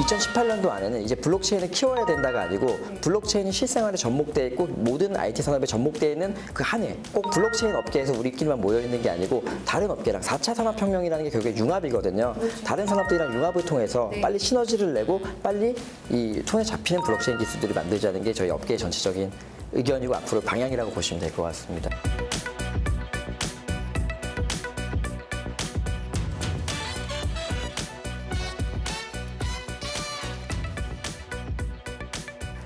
2018년도 안에는 이제 블록체인을 키워야 된다가 아니고 블록체인이 실생활에 접목되어 있고 모든 IT 산업에 접목되어 있는 그 한해 꼭 블록체인 업계에서 우리끼리만 모여 있는 게 아니고 다른 업계랑 4차 산업혁명이라는 게 결국에 융합이거든요. 다른 산업들이랑 융합을 통해서 빨리 시너지를 내고 빨리 이 손에 잡히는 블록체인 기술들을 만들자는 게 저희 업계의 전체적인 의견이고 앞으로 방향이라고 보시면 될 것 같습니다.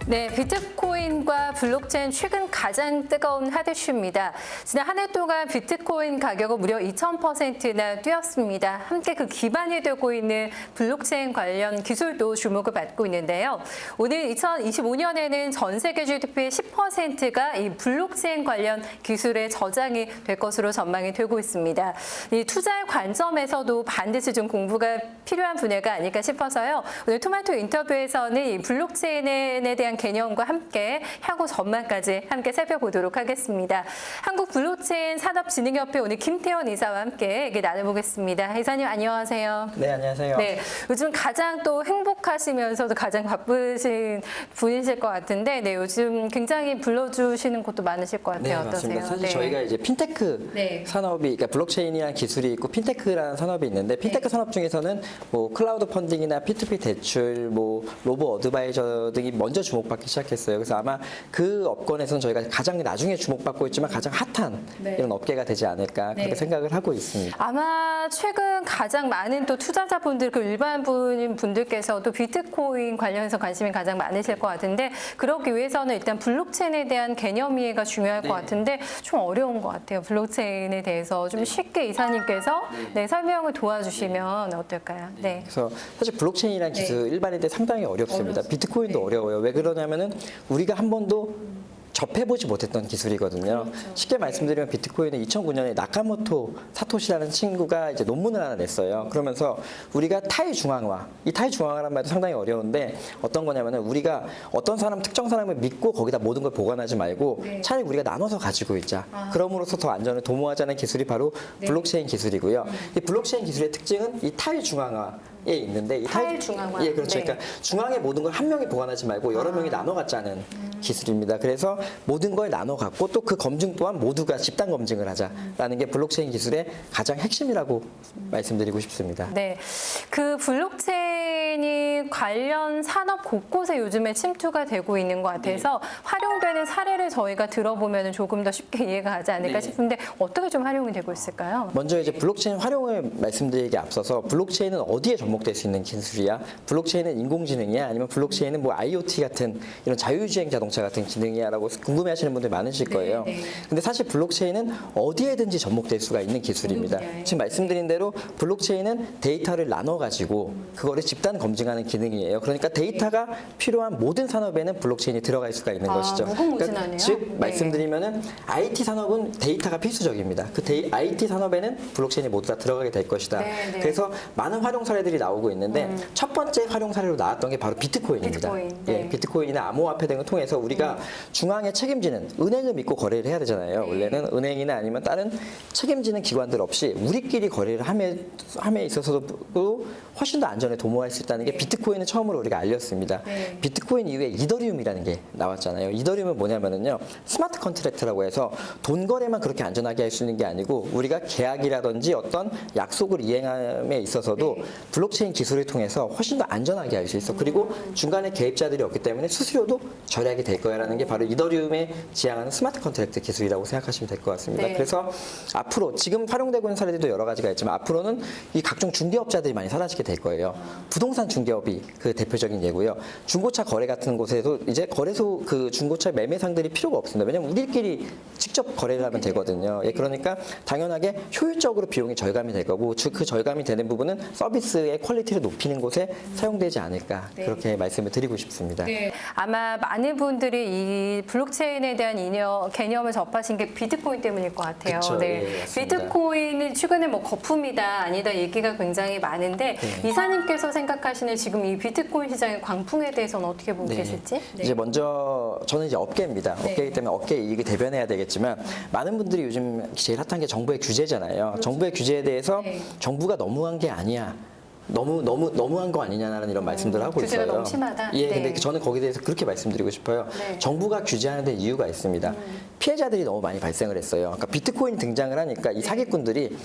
네, 비트코인과 블록체인 최근 가장 뜨거운 핫 이슈입니다. 지난 한 해 동안 비트코인 가격은 무려 2000%나 뛰었습니다. 함께 그 기반이 되고 있는 블록체인 관련 기술도 주목을 받고 있는데요. 오늘 2025년에는 전 세계 GDP의 10%가 이 블록체인 관련 기술의 저장이 될 것으로 전망이 되고 있습니다. 이 투자의 관점에서도 반드시 좀 공부가 필요한 분야가 아닐까 싶어서요. 오늘 토마토 인터뷰에서는 이 블록체인에 대한 개념과 함께 향후 전망까지 함께 살펴보도록 하겠습니다. 한국 블록체인 산업진흥협회 오늘 김태원 이사와 함께 얘기 나눠보겠습니다. 이사님 안녕하세요. 네, 안녕하세요. 네, 요즘 가장 또 행복하시면서도 가장 바쁘신 분이실 것 같은데, 네, 요즘 굉장히 불러주시는 곳도 많으실 것 같아요. 네, 어떠세요? 맞습니다. 사실 네. 저희가 이제 핀테크 산업이, 그러니까 블록체인이라는 기술이 있고 핀테크라는 산업이 있는데 핀테크 산업 중에서는 뭐 클라우드 펀딩이나 P2P 대출, 뭐 로보 어드바이저 등이 먼저 주목받기 시작했어요. 그래서 아마 그 업권에서는 저희가 가장 나중에 주목받고 있지만 가장 핫한 이런 업계가 되지 않을까 그렇게 생각을 하고 있습니다. 아마 최근 가장 많은 또 투자자분들, 그 일반 분들께서도 비트코인 관련해서 관심이 가장 많으실 것 같은데 그러기 위해서는 일단 블록체인에 대한 개념 이해가 중요할 것 같은데 좀 어려운 것 같아요. 블록체인에 대해서 좀 쉽게 이사님께서 설명을 도와주시면 어떨까요? 네. 그래서 사실 블록체인이라는 기술 일반인들 상당히 어렵습니다. 비트코인도 어려워요. 왜 그러냐면은 우리가 한 번도 접해보지 못했던 기술이거든요. 쉽게 말씀드리면 비트코인은 2009년에 나카모토 사토시라는 친구가 이제 논문을 하나 냈어요. 그러면서 우리가 타의중앙화, 이 타의중앙화란 말도 상당히 어려운데 어떤 거냐면은 우리가 어떤 사람, 특정 사람을 믿고 거기다 모든 걸 보관하지 말고 차라리 우리가 나눠서 가지고 있자. 그럼으로써 더 안전을 도모하자는 기술이 바로 블록체인 기술이고요. 이 블록체인 기술의 특징은 이 타의중앙화에 있는데 이 타의중앙화. 예, 그렇죠. 그러니까 중앙에 모든 걸 한 명이 보관하지 말고 여러 명이 나눠 갖자는 기술입니다. 그래서 모든 걸 나눠 갖고 또 그 검증 또한 모두가 집단 검증을 하자라는 게 블록체인 기술의 가장 핵심이라고 말씀드리고 싶습니다. 네, 그 블록체인이 관련 산업 곳곳에 요즘에 침투가 되고 있는 것 같아서 활용되는 사례를 저희가 들어보면 조금 더 쉽게 이해가 가지 않을까 싶은데 어떻게 좀 활용이 되고 있을까요? 먼저 이제 블록체인 활용을 말씀드리기 앞서서 블록체인은 어디에 접목될 수 있는 기술이야? 블록체인은 인공지능이야? 아니면 블록체인은 뭐 IoT 같은 이런 자율주행 자동차 같은 기능이야라고 궁금해하시는 분들 많으실 거예요. 근데 사실 블록체인은 어디에든지 접목될 수가 있는 기술입니다. 지금 말씀드린 대로 블록체인은 데이터를 나눠 가지고 그거를 집단 검증하는 기능이에요. 그러니까 데이터가 필요한 모든 산업에는 블록체인이 들어갈 수가 있는 것이죠. 무궁무진하네요. 즉 말씀드리면은 IT 산업은 데이터가 필수적입니다. 그 IT 산업에는 블록체인이 모두 다 들어가게 될 것이다. 그래서 많은 활용 사례들이 나오고 있는데 첫 번째 활용 사례로 나왔던 게 바로 비트코인입니다. 비트코인이나 암호화폐 등을 통해서 우리가 중앙에 책임지는 은행을 믿고 거래를 해야 되잖아요. 원래는 은행이나 아니면 다른 책임지는 기관들 없이 우리끼리 거래를 함에 있어서도 훨씬 더 안전에 도모할 수 있다는 게 비트코인은 처음으로 우리가 알렸습니다. 비트코인 이후에 이더리움이라는 게 나왔잖아요. 이더리움은 뭐냐면은요, 스마트 컨트랙트라고 해서 돈 거래만 그렇게 안전하게 할 수 있는 게 아니고 우리가 계약이라든지 어떤 약속을 이행함에 있어서도 블록체인 기술을 통해서 훨씬 더 안전하게 할 수 있어. 그리고 중간에 개입자들이 없기 때문에 수수료도 절약이 될 거야라는 게 바로 이더리움에 지향하는 스마트 컨트랙트 기술이라고 생각하시면 될 것 같습니다. 그래서 앞으로 지금 활용되고 있는 사례들도 여러 가지가 있지만 앞으로는 이 각종 중개업자들이 많이 사라지게 될 거예요. 부동산 중개업이 그 대표적인 예고요. 중고차 거래 같은 곳에도 이제 거래소 그 중고차 매매상들이 필요가 없습니다. 왜냐하면 우리끼리 직접 거래를 하면 되거든요. 그러니까 당연하게 효율적으로 비용이 절감이 될 거고 즉 그 절감이 되는 부분은 서비스의 퀄리티를 높이는 곳에 사용되지 않을까 그렇게 말씀을 드리고 싶습니다. 아마 많은 분들이 이 블록체인에 대한 개념을 접하신 게 비트코인 때문일 것 같아요. 그쵸, 비트코인이 최근에 뭐 거품이다 아니다 얘기가 굉장히 많은데 이사님께서 생각하시는 지금 이 비트코인 시장의 광풍에 대해서는 어떻게 보고 계실지? 이제 먼저 저는 이제 업계입니다. 업계이기 때문에 업계 이익을 대변해야 되겠지만 많은 분들이 요즘 제일 핫한 게 정부의 규제잖아요. 정부의 규제에 대해서 정부가 너무한 게 아니야. 너무한 거 아니냐라는 이런 말씀들을 하고 규제가 있어요. 너무 심하다? 예, 네. 근데 저는 거기에 대해서 그렇게 말씀드리고 싶어요. 네. 정부가 규제하는 데 이유가 있습니다. 피해자들이 너무 많이 발생을 했어요. 그러니까 비트코인이 등장을 하니까 이 사기꾼들이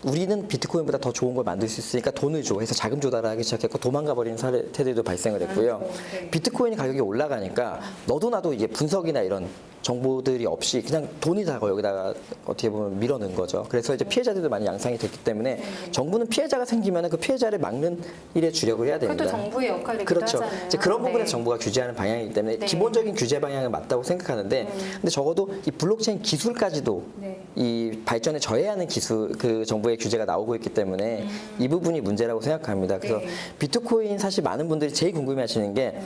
우리는 비트코인보다 더 좋은 걸 만들 수 있으니까 돈을 줘 해서 자금 조달을 하기 시작했고 도망가 버리는 사례들도 발생을 했고요. 비트코인 가격이 올라가니까 너도 나도 이게 분석이나 이런 정보들이 없이 그냥 돈이 다 여기다가 어떻게 보면 밀어넣은 거죠. 그래서 이제 피해자들도 많이 양상이 됐기 때문에 정부는 피해자가 생기면 그 피해자를 막는 일에 주력을 해야 됩니다. 그것도 정부의 역할이기도 그렇죠. 하잖아요. 이제 그런 부분에서 네. 정부가 규제하는 방향이기 때문에 네. 기본적인 규제 방향은 맞다고 생각하는데 근데 적어도 이 블록체인 기술까지도 네. 이 발전에 저해하는 기술 그 정부의 규제가 나오고 있기 때문에 이 부분이 문제라고 생각합니다. 그래서 네. 비트코인 사실 많은 분들이 제일 궁금해하시는 게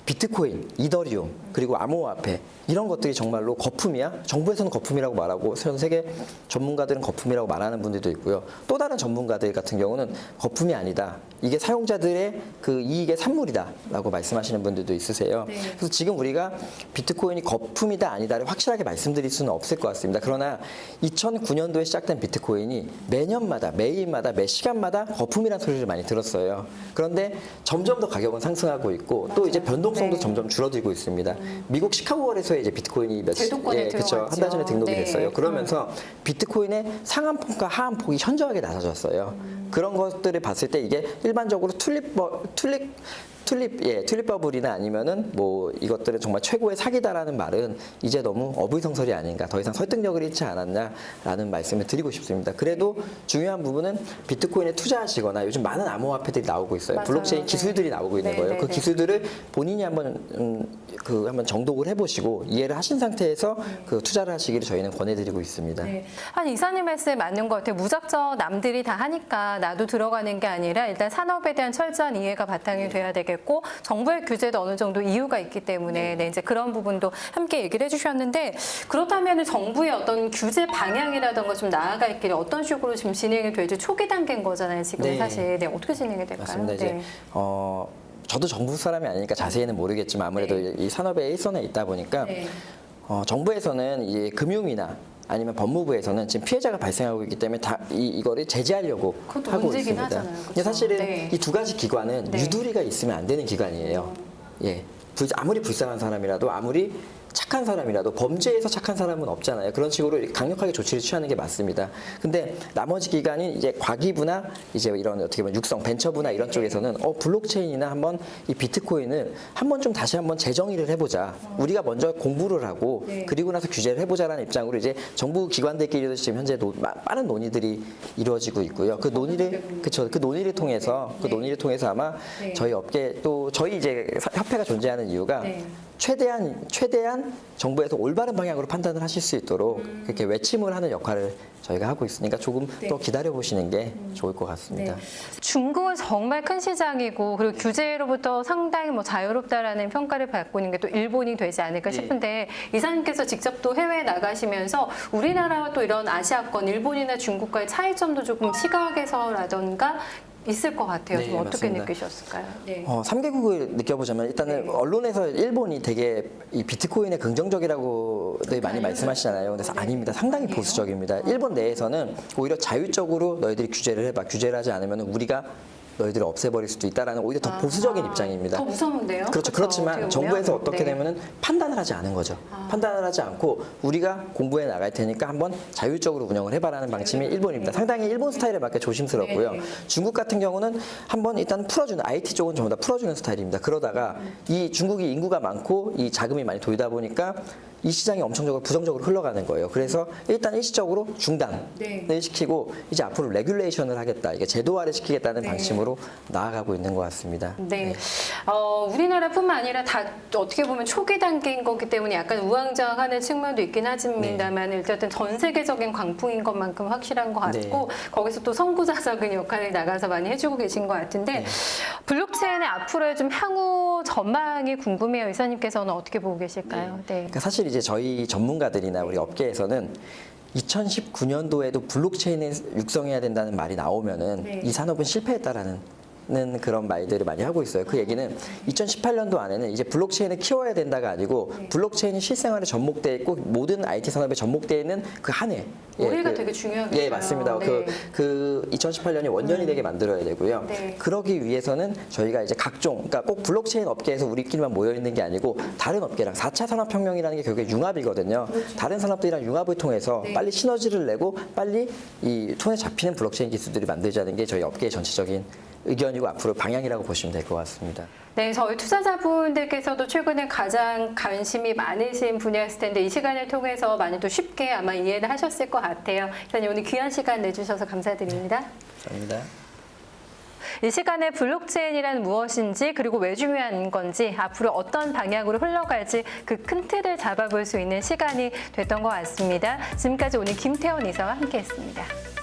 비트코인, 이더리움, 그리고 암호화폐 이런 것들이 정말로 거품이야? 정부에서는 거품이라고 말하고 전 세계 전문가들은 거품이라고 말하는 분들도 있고요. 또 다른 전문가들 같은 경우는 거품이 아니다. 이게 사용자들의 그 이익의 산물이다라고 말씀하시는 분들도 있으세요. 네. 그래서 지금 우리가 비트코인이 거품이다 아니다를 확실하게 말씀드릴 수는 없을 것 같습니다. 그러나 2009년도에 시작된 비트코인이 매년마다 매일마다 매 시간마다 거품이라는 소리를 많이 들었어요. 그런데 점점 더 가격은 상승하고 있고 또 이제 변동성도 네. 점점 줄어들고 있습니다. 미국 시카고월에서의 이제 비트코인이 제도권에 그쵸, 들어갔죠. 한 달 전에 등록이 네. 됐어요. 그러면서 비트코인의 상한폭과 하한폭이 현저하게 낮아졌어요. 그런 것들을 봤을 때 이게 일반적으로 튤립 버블이나 아니면은 뭐 이것들은 정말 최고의 사기다라는 말은 이제 너무 어불성설이 아닌가, 더 이상 설득력을 잃지 않았냐라는 말씀을 드리고 싶습니다. 그래도 중요한 부분은 비트코인에 투자하시거나 요즘 많은 암호화폐들이 나오고 있어요. 맞아요. 블록체인 네. 기술들이 나오고 있는 네, 거예요. 네, 그 네. 기술들을 본인이 한번 한번 정독을 해보시고 이해를 하신 상태에서 그 투자를 하시기를 저희는 권해드리고 있습니다. 네. 한 이사님 말씀에 맞는 것 같아요. 무작정 남들이 다 하니까 나도 들어가는 게 아니라 일단 산업에 대한 철저한 이해가 바탕이 돼야 되겠고 정부의 규제도 어느 정도 이유가 있기 때문에 네, 이제 그런 부분도 함께 얘기를 해주셨는데 그렇다면 정부의 어떤 규제 방향이라던가 좀 나아갈 길이 어떤 식으로 지금 진행이 될지 초기 단계인 거잖아요. 지금 네. 사실 네, 어떻게 진행이 될까요? 맞습니다. 이제 저도 정부 사람이 아니니까 자세히는 모르겠지만 아무래도 네. 이 산업의 일선에 있다 보니까 네. 정부에서는 이 금융이나 아니면 법무부에서는 지금 피해자가 발생하고 있기 때문에 다 이거를 제재하려고 그것도 하고 문제긴 있습니다. 하잖아요. 근데 그쵸? 사실은 네. 이 두 가지 기관은 네. 유두리가 있으면 안 되는 기관이에요. 예, 아무리 불쌍한 사람이라도 아무리 착한 사람이라도 범죄에서 착한 사람은 없잖아요. 그런 식으로 강력하게 조치를 취하는 게 맞습니다. 근데 나머지 기관인 이제 과기부나 이제 이런 어떻게 보면 육성 벤처부나 이런 쪽에서는 블록체인이나 한번 이 비트코인을 한번 좀 다시 한번 재정의를 해보자. 우리가 먼저 공부를 하고 네. 그리고 나서 규제를 해보자라는 입장으로 이제 정부 기관들끼리도 지금 현재 빠른 논의들이 이루어지고 있고요. 그 논의를 통해서 아마 네. 저희 업계 또 저희 이제 협회가 존재하는 이유가 네. 최대한 정부에서 올바른 방향으로 판단을 하실 수 있도록 그렇게 외침을 하는 역할을 저희가 하고 있으니까 조금 네. 더 기다려 보시는 게 좋을 것 같습니다. 네. 중국은 정말 큰 시장이고 그리고 규제로부터 상당히 뭐 자유롭다라는 평가를 받고 있는 게 또 일본이 되지 않을까 네. 싶은데 이사님께서 직접 또 해외에 나가시면서 우리나라와 또 이런 아시아권 일본이나 중국과의 차이점도 조금 시각에서라던가 있을 것 같아요. 네, 좀 어떻게 맞습니다. 느끼셨을까요? 네. 3개국을 느껴보자면 일단은 네. 언론에서 일본이 되게 이 비트코인에 긍정적이라고들 많이 말씀하시잖아요. 그래서 네. 아닙니다. 상당히 아니에요? 보수적입니다. 일본 내에서는 오히려 자율적으로 너희들이 규제를 해봐. 규제를 하지 않으면 우리가 너희들을 없애버릴 수도 있다라는 오히려 더 보수적인 입장입니다. 더 무서운데요? 그렇죠. 그렇죠. 그렇지만 어떻게 보면. 정부에서 어떻게 네. 되면은 판단을 하지 않은 거죠. 판단을 하지 않고 우리가 공부해 나갈 테니까 한번 자율적으로 운영을 해봐라는 방침이 일본입니다. 상당히 일본 스타일에 맞게 조심스럽고요. 네. 중국 같은 경우는 한번 일단 풀어주는 IT 쪽은 전부 다 풀어주는 스타일입니다. 그러다가 이 중국이 인구가 많고 이 자금이 많이 돌다 보니까 이 시장이 엄청적으로 부정적으로 흘러가는 거예요. 그래서 일단 일시적으로 중단을 네. 시키고 이제 앞으로 레귤레이션을 하겠다, 이게 제도화를 시키겠다는 네. 방침으로 나아가고 있는 것 같습니다. 네. 우리나라뿐만 아니라 다 어떻게 보면 초기 단계인 거기 때문에 약간 우왕좌왕하는 측면도 있긴 하지만 일단 전 세계적인 광풍인 것만큼 확실한 것 같고 네. 거기서 또 선구자적인 역할을 나가서 많이 해주고 계신 것 같은데 네. 블록체인의 앞으로의 좀 향후 전망이 궁금해요. 이사님께서는 어떻게 보고 계실까요? 네. 그러니까 사실 이제 저희 전문가들이나 우리 업계에서는 2019년도에도 블록체인을 육성해야 된다는 말이 나오면은 네. 이 산업은 실패했다라는 그런 말들을 많이 하고 있어요. 그 얘기는 2018년도 안에는 이제 블록체인을 키워야 된다가 아니고 블록체인이 실생활에 접목돼 있고 모든 IT 산업에 접목돼 있는 그 한 해. 올해가 되게 중요하겠어요. 예, 맞습니다. 네. 그 2018년이 원년이 되게 만들어야 되고요. 네. 그러기 위해서는 저희가 이제 각종, 그러니까 꼭 블록체인 업계에서 우리끼리만 모여 있는 게 아니고 다른 업계랑 4차 산업혁명이라는 게 결국에 융합이거든요. 다른 산업들이랑 융합을 통해서 네. 빨리 시너지를 내고 빨리 이 손에 잡히는 블록체인 기술들이 만들자는 게 저희 업계의 전체적인 의견이고 앞으로 방향이라고 보시면 될 것 같습니다. 네, 저희 투자자분들께서도 최근에 가장 관심이 많으신 분야였을 텐데 이 시간을 통해서 많이 또 쉽게 아마 이해를 하셨을 것 같아요. 기자님 오늘 귀한 시간 내주셔서 감사드립니다. 감사합니다. 이 시간에 블록체인이란 무엇인지 그리고 왜 중요한 건지 앞으로 어떤 방향으로 흘러갈지 그 큰 틀을 잡아볼 수 있는 시간이 됐던 것 같습니다. 지금까지 오늘 김태원 이사와 함께했습니다.